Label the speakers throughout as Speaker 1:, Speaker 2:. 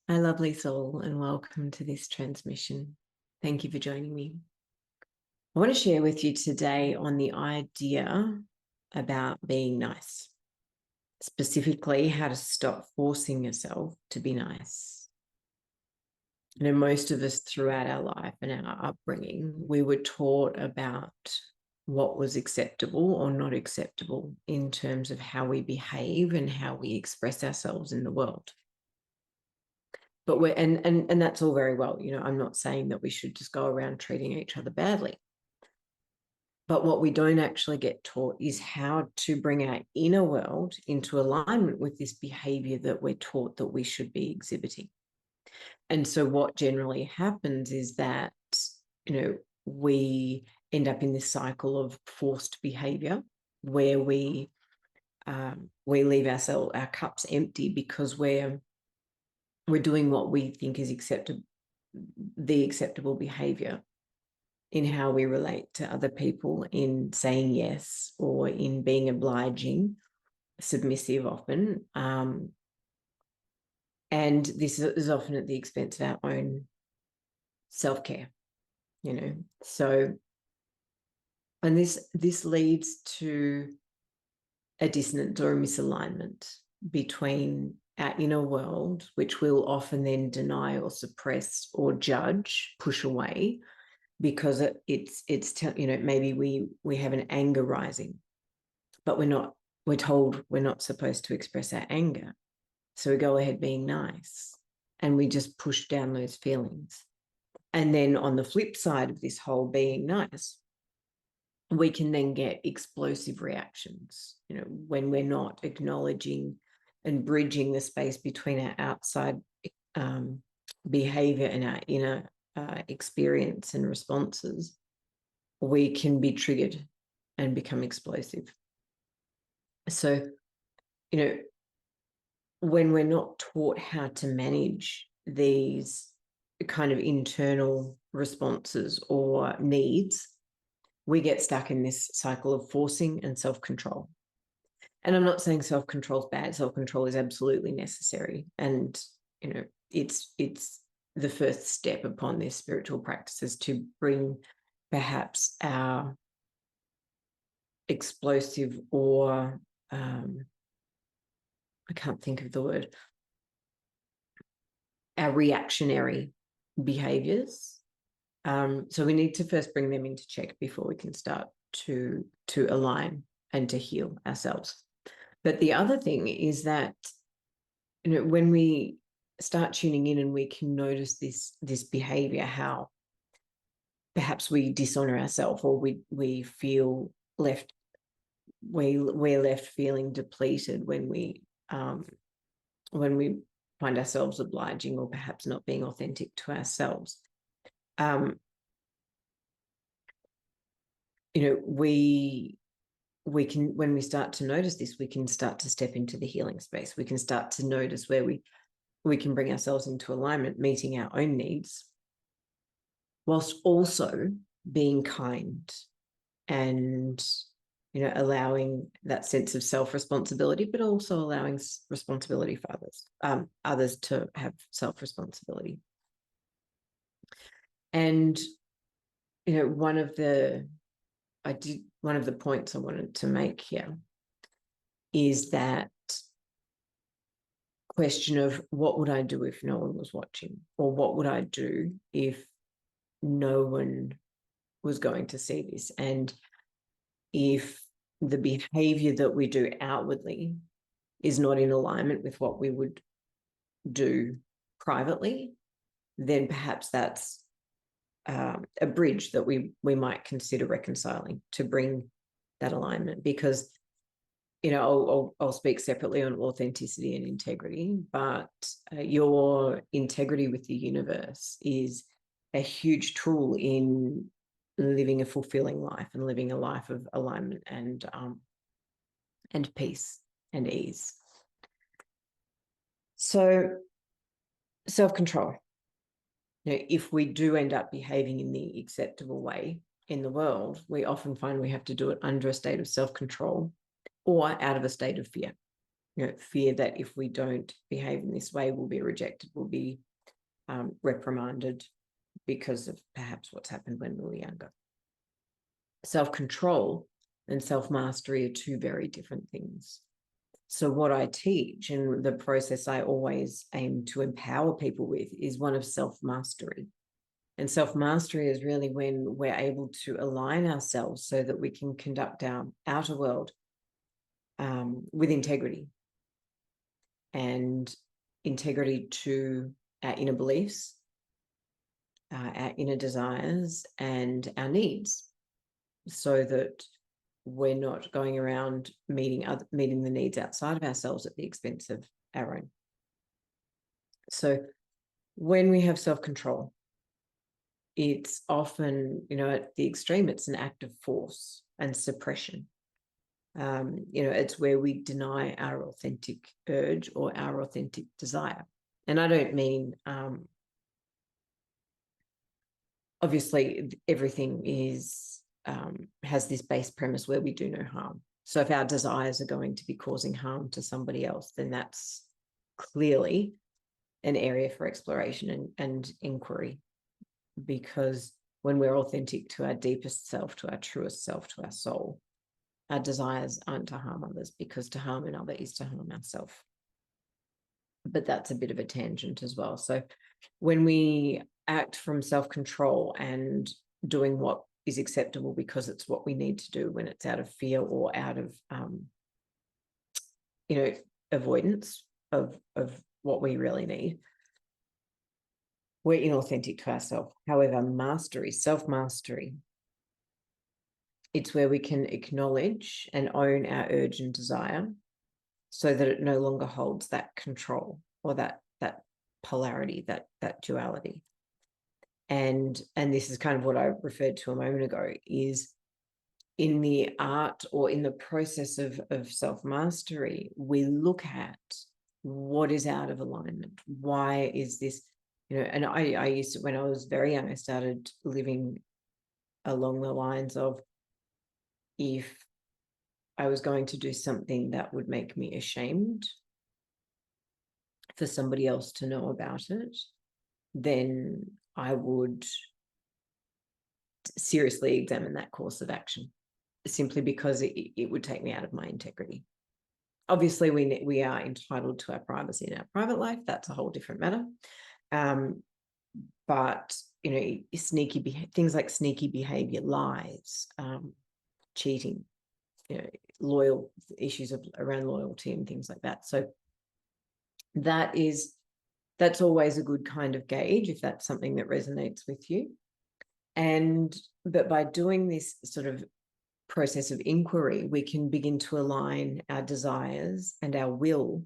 Speaker 1: My lovely soul, and welcome to this transmission. Thank you for joining me. I want to share with you today on the idea about being nice, specifically how to stop forcing yourself to be nice. Most of us throughout our life and our upbringing, we were taught about what was acceptable or not acceptable in terms of how we behave and how we express ourselves in the world. But we're and that's all very well. I'm not saying that we should just go around treating each other badly. But what we don't actually get taught is how to bring our inner world into alignment with this behavior that we're taught that we should be exhibiting. And so what generally happens is that, we end up in this cycle of forced behavior where we leave our cups empty because we're doing what we think is the acceptable behavior in how we relate to other people, in saying yes or in being obliging, submissive often. And this is often at the expense of our own self-care, So, and this leads to a dissonance or a misalignment between our inner world, which we'll often then deny or suppress or judge, push away, because maybe we have an anger rising, but we're told we're not supposed to express our anger. So we go ahead being nice and we just push down those feelings. And then on the flip side of this whole being nice, we can then get explosive reactions, when we're not acknowledging and bridging the space between our outside behavior and our inner experience and responses. We can be triggered and become explosive. So, when we're not taught how to manage these kind of internal responses or needs, we get stuck in this cycle of forcing and self-control. And I'm not saying self-control is bad. Self-control is absolutely necessary. And, it's the first step upon this spiritual practices to bring perhaps our explosive or I can't think of the word, our reactionary behaviors. So we need to first bring them into check before we can start to align and to heal ourselves. But the other thing is that, when we start tuning in and we can notice this behavior, how perhaps we dishonor ourselves or we feel left, we're left feeling depleted when we find ourselves obliging or perhaps not being authentic to ourselves. We can, when we start to notice this, we can start to step into the healing space. We can start to notice where we can bring ourselves into alignment, meeting our own needs, whilst also being kind and, allowing that sense of self-responsibility, but also allowing responsibility for others to have self-responsibility. And, one of the points I wanted to make here is that question of what would I do if no one was watching, or what would I do if no one was going to see this? And if the behavior that we do outwardly is not in alignment with what we would do privately, then perhaps that's a bridge that we might consider reconciling to bring that alignment. Because, I'll speak separately on authenticity and integrity, but your integrity with the universe is a huge tool in living a fulfilling life and living a life of alignment and peace and ease. So, self-control. If we do end up behaving in the acceptable way in the world, we often find we have to do it under a state of self-control or out of a state of fear. fear that if we don't behave in this way, we'll be rejected, we'll be reprimanded because of perhaps what's happened when we were younger. Self-control and self-mastery are two very different things. So what I teach and the process I always aim to empower people with is one of self-mastery. And self-mastery is really when we're able to align ourselves so that we can conduct our outer world with integrity, and integrity to our inner beliefs, our inner desires, and our needs, so that we're not going around meeting the needs outside of ourselves at the expense of our own. So when we have self-control, it's often, at the extreme, it's an act of force and suppression. It's where we deny our authentic urge or our authentic desire. And I don't mean, obviously, everything has this base premise where we do no harm. So if our desires are going to be causing harm to somebody else, then that's clearly an area for exploration and inquiry. Because when we're authentic to our deepest self, to our truest self, to our soul, our desires aren't to harm others, because to harm another is to harm ourselves. But that's a bit of a tangent as well. So when we act from self-control and doing what is acceptable because it's what we need to do, when it's out of fear or out of avoidance of what we really need, we're inauthentic to ourselves. However, mastery, self-mastery, it's where we can acknowledge and own our urge and desire so that it no longer holds that control or that polarity, that duality. And this is kind of what I referred to a moment ago, is in the art or in the process of self-mastery, we look at what is out of alignment. Why is this, and I used to, when I was very young, I started living along the lines of, if I was going to do something that would make me ashamed for somebody else to know about it, then I would seriously examine that course of action, simply because it would take me out of my integrity. Obviously, we are entitled to our privacy in our private life. That's a whole different matter. But things like sneaky behavior, lies, cheating, loyal issues around loyalty and things like that. So that's always a good kind of gauge if that's something that resonates with you. But by doing this sort of process of inquiry, we can begin to align our desires and our will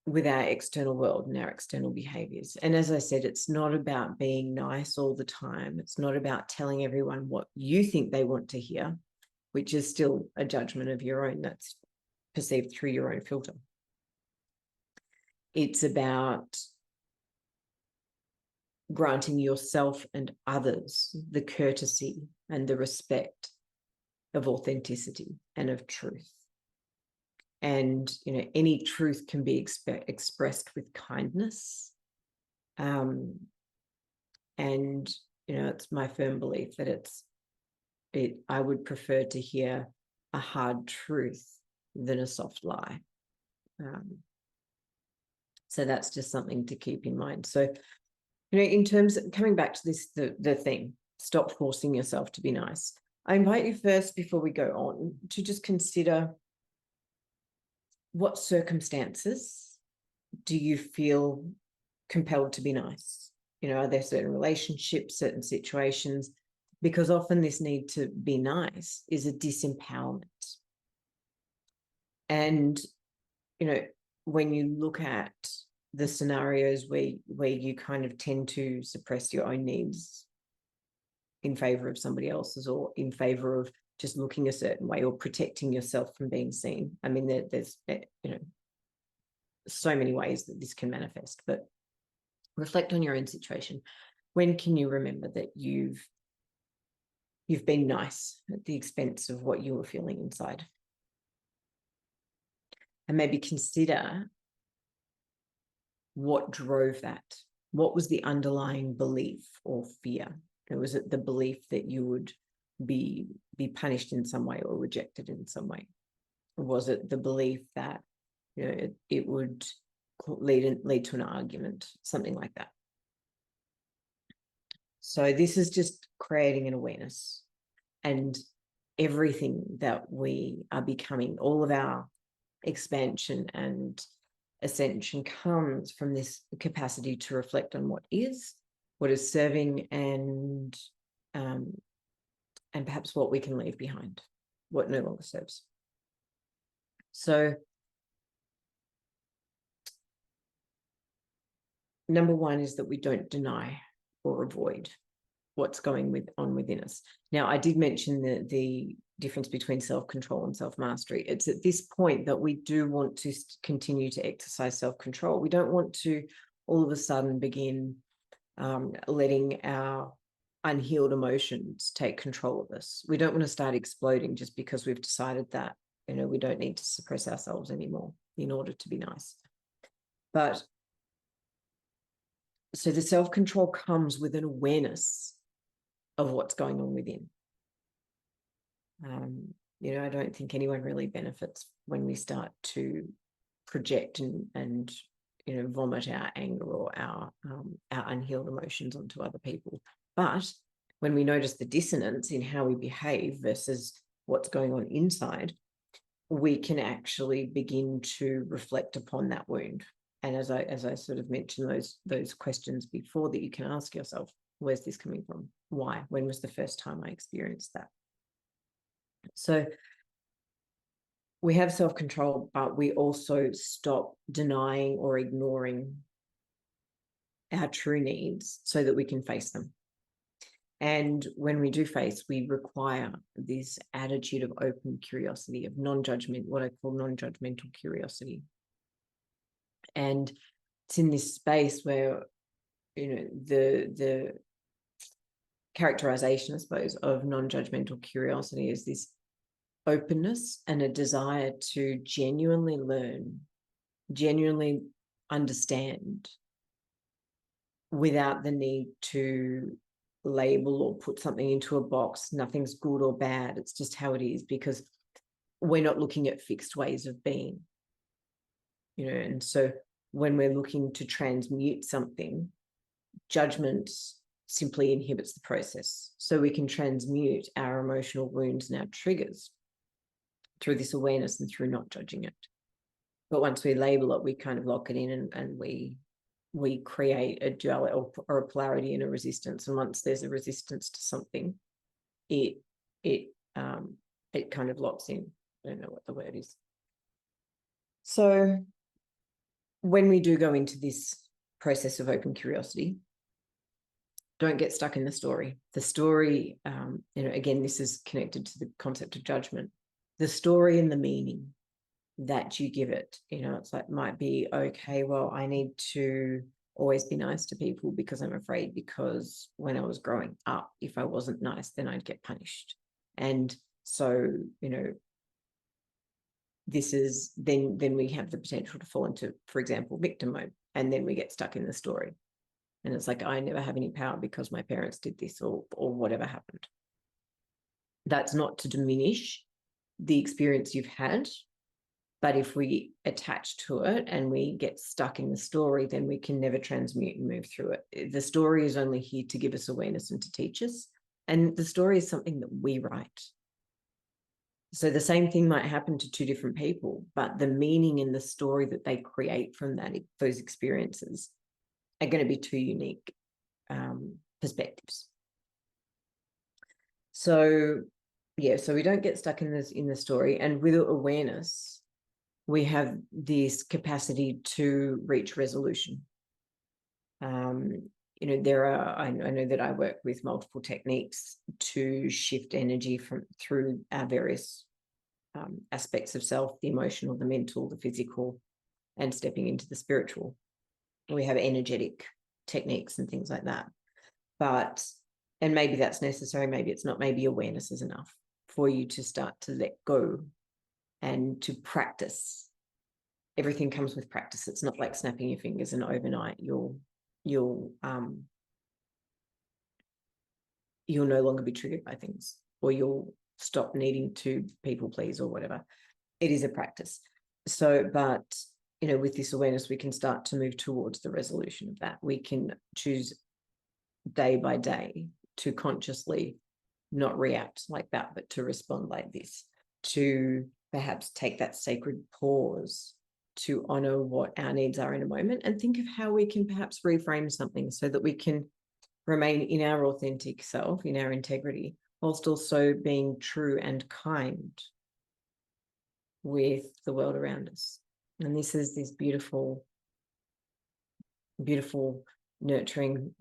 Speaker 1: with our external world and our external behaviors. And as I said, it's not about being nice all the time. It's not about telling everyone what you think they want to hear, which is still a judgment of your own that's perceived through your own filter. It's about granting yourself and others the courtesy and the respect of authenticity and of truth. And, any truth can be expressed with kindness. And, it's my firm belief that I would prefer to hear a hard truth than a soft lie. So that's just something to keep in mind. So, in terms of coming back to this, the theme, stop forcing yourself to be nice. I invite you first, before we go on, to just consider, what circumstances do you feel compelled to be nice? Are there certain relationships, certain situations? Because often this need to be nice is a disempowerment. And, when you look at the scenarios where you kind of tend to suppress your own needs in favor of somebody else's, or in favor of just looking a certain way, or protecting yourself from being seen. I mean, there's so many ways that this can manifest, but reflect on your own situation. When can you remember that you've been nice at the expense of what you were feeling inside? and maybe consider what drove that. What was the underlying belief or fear? Was it the belief that you would be punished in some way or rejected in some way? Or was it the belief that it would lead to an argument, something like that? So this is just creating an awareness, and everything that we are becoming, all of our expansion and ascension comes from this capacity to reflect on what is serving, and perhaps what we can leave behind, what no longer serves. So number one is that we don't deny or avoid what's going on within us. Now, I did mention the difference between self-control and self-mastery. It's at this point that we do want to continue to exercise self-control. We don't want to all of a sudden begin letting our unhealed emotions take control of us. We don't want to start exploding just because we've decided that, we don't need to suppress ourselves anymore in order to be nice. But so the self-control comes with an awareness of what's going on within. I don't think anyone really benefits when we start to project and vomit our anger or our unhealed emotions onto other people. But when we notice the dissonance in how we behave versus what's going on inside, we can actually begin to reflect upon that wound. And as I sort of mentioned those questions before that you can ask yourself, where's this coming from? Why? When was the first time I experienced that? So we have self-control, but we also stop denying or ignoring our true needs so that we can face them. And when we do face, we require this attitude of open curiosity, of non-judgment, what I call non-judgmental curiosity. And it's in this space where, the characterization, I suppose, of non-judgmental curiosity is this openness and a desire to genuinely learn, genuinely understand, without the need to label or put something into a box. Nothing's good or bad. It's just how it is, because we're not looking at fixed ways of being. And so when we're looking to transmute something, judgment simply inhibits the process. So we can transmute our emotional wounds and our triggers through this awareness and through not judging it. But once we label it, we kind of lock it in, and we create a duality or a polarity and a resistance. And once there's a resistance to something, it kind of locks in. I don't know what the word is. So when we do go into this process of open curiosity, don't get stuck in the story. The story, again, this is connected to the concept of judgment. The story and the meaning that you give it, it's like, might be, okay, well, I need to always be nice to people because I'm afraid, because when I was growing up, if I wasn't nice, then I'd get punished. And so, this is, then we have the potential to fall into, for example, victim mode. And then we get stuck in the story. And it's like, I never have any power because my parents did this, or whatever happened. That's not to diminish the experience you've had, but if we attach to it and we get stuck in the story, then we can never transmute and move through it. The story is only here to give us awareness and to teach us. And the story is something that we write. So the same thing might happen to two different people, but the meaning in the story that they create from those experiences are going to be two unique perspectives. So we don't get stuck in the story, and with awareness, we have this capacity to reach resolution. I know that I work with multiple techniques to shift energy through our various aspects of self, the emotional, the mental, the physical, and stepping into the spiritual. We have energetic techniques and things like that. And maybe that's necessary, maybe it's not, maybe awareness is enough for you to start to let go and to practice everything comes with practice. It's not like snapping your fingers and overnight you'll no longer be triggered by things, or you'll stop needing to people please or whatever. It is a practice. So, but with this awareness, we can start to move towards the resolution of that. We can choose day by day to consciously not react like that, but to respond like this, to perhaps take that sacred pause to honor what our needs are in a moment, and think of how we can perhaps reframe something so that we can remain in our authentic self, in our integrity, whilst also being true and kind with the world around us. And this is this beautiful, beautiful, nurturing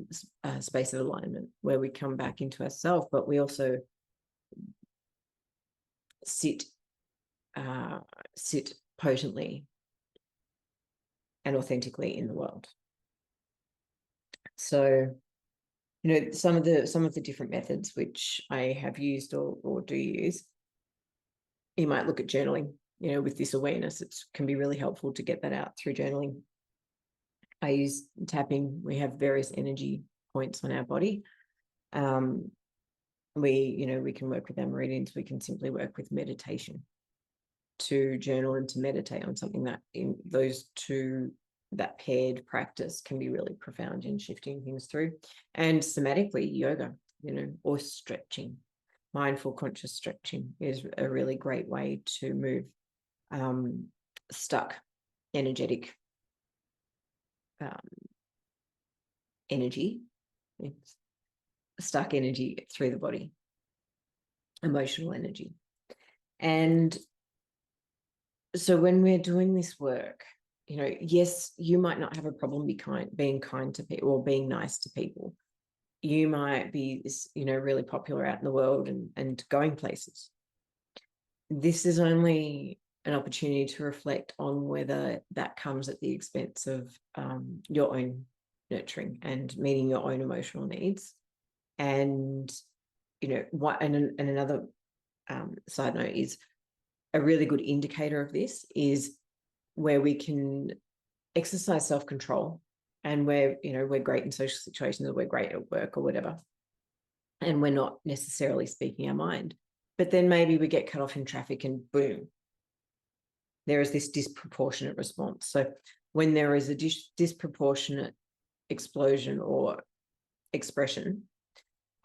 Speaker 1: space of alignment where we come back into ourselves, but we also sit potently and authentically in the world. So, some of the different methods which I have used or do use, you might look at journaling. With this awareness, it can be really helpful to get that out through journaling. I use tapping. We have various energy points on our body. We can work with our meridians. We can simply work with meditation to journal and to meditate on something that in those two, that paired practice can be really profound in shifting things through. And somatically, yoga, or stretching. Mindful conscious stretching is a really great way to move stuck energetic energy through the body, emotional energy. And so when we're doing this work, yes, you might not have a problem being kind to people or being nice to people. You might be, really popular out in the world and going places. This is only an opportunity to reflect on whether that comes at the expense of your own nurturing and meeting your own emotional needs. And another side note is a really good indicator of this is where we can exercise self-control, and we're great in social situations, or we're great at work or whatever, and we're not necessarily speaking our mind. But then maybe we get cut off in traffic and boom, there is this disproportionate response. So when there is a disproportionate explosion or expression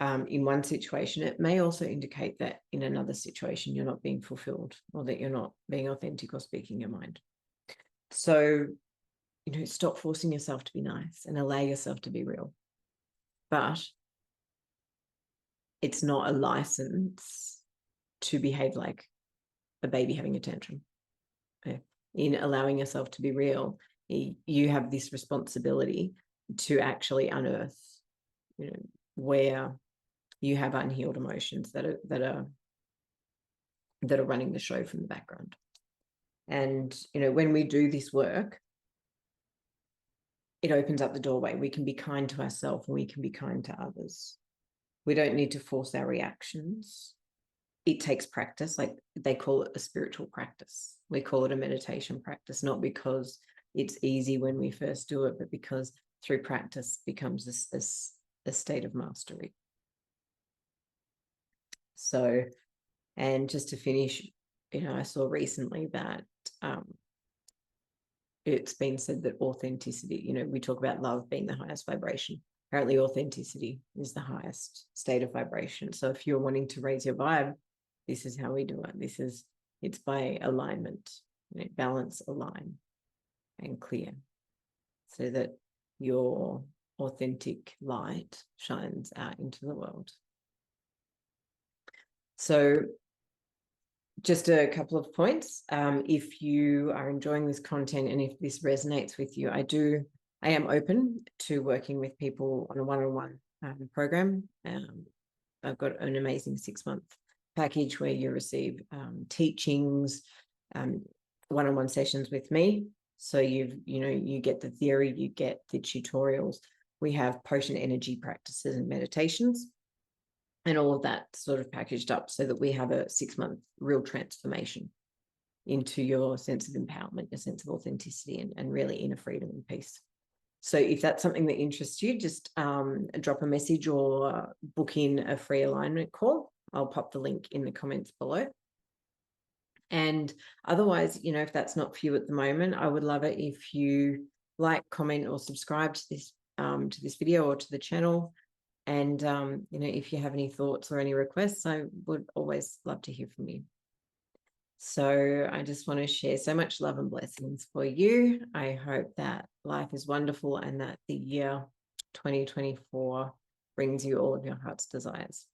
Speaker 1: in one situation, it may also indicate that in another situation you're not being fulfilled, or that you're not being authentic or speaking your mind. So, stop forcing yourself to be nice and allow yourself to be real. But it's not a license to behave like a baby having a tantrum. In allowing yourself to be real, you have this responsibility to actually unearth, where you have unhealed emotions that are running the show from the background. And when we do this work, it opens up the doorway. We can be kind to ourselves and we can be kind to others. We don't need to force our reactions. It takes practice. Like they call it a spiritual practice. We call it a meditation practice, not because it's easy when we first do it, but because through practice becomes a state of mastery. So, and just to finish, I saw recently that it's been said that authenticity, we talk about love being the highest vibration. Apparently authenticity is the highest state of vibration. So if you're wanting to raise your vibe, this is how we do it. It's by alignment, balance, align, and clear, so that your authentic light shines out into the world. So just a couple of points. If you are enjoying this content and if this resonates with you, I am open to working with people on a one-on-one program. I've got an amazing 6-month package where you receive teachings, one-on-one sessions with me. So you get the theory, you get the tutorials. We have potent energy practices and meditations, and all of that sort of packaged up so that we have a 6-month real transformation into your sense of empowerment, your sense of authenticity, and really inner freedom and peace. So if that's something that interests you, just drop a message or book in a free alignment call. I'll pop the link in the comments below. And otherwise, if that's not for you at the moment, I would love it if you like, comment, or subscribe to this video or to the channel. And if you have any thoughts or any requests, I would always love to hear from you. So I just want to share so much love and blessings for you. I hope that life is wonderful and that the year 2024 brings you all of your heart's desires.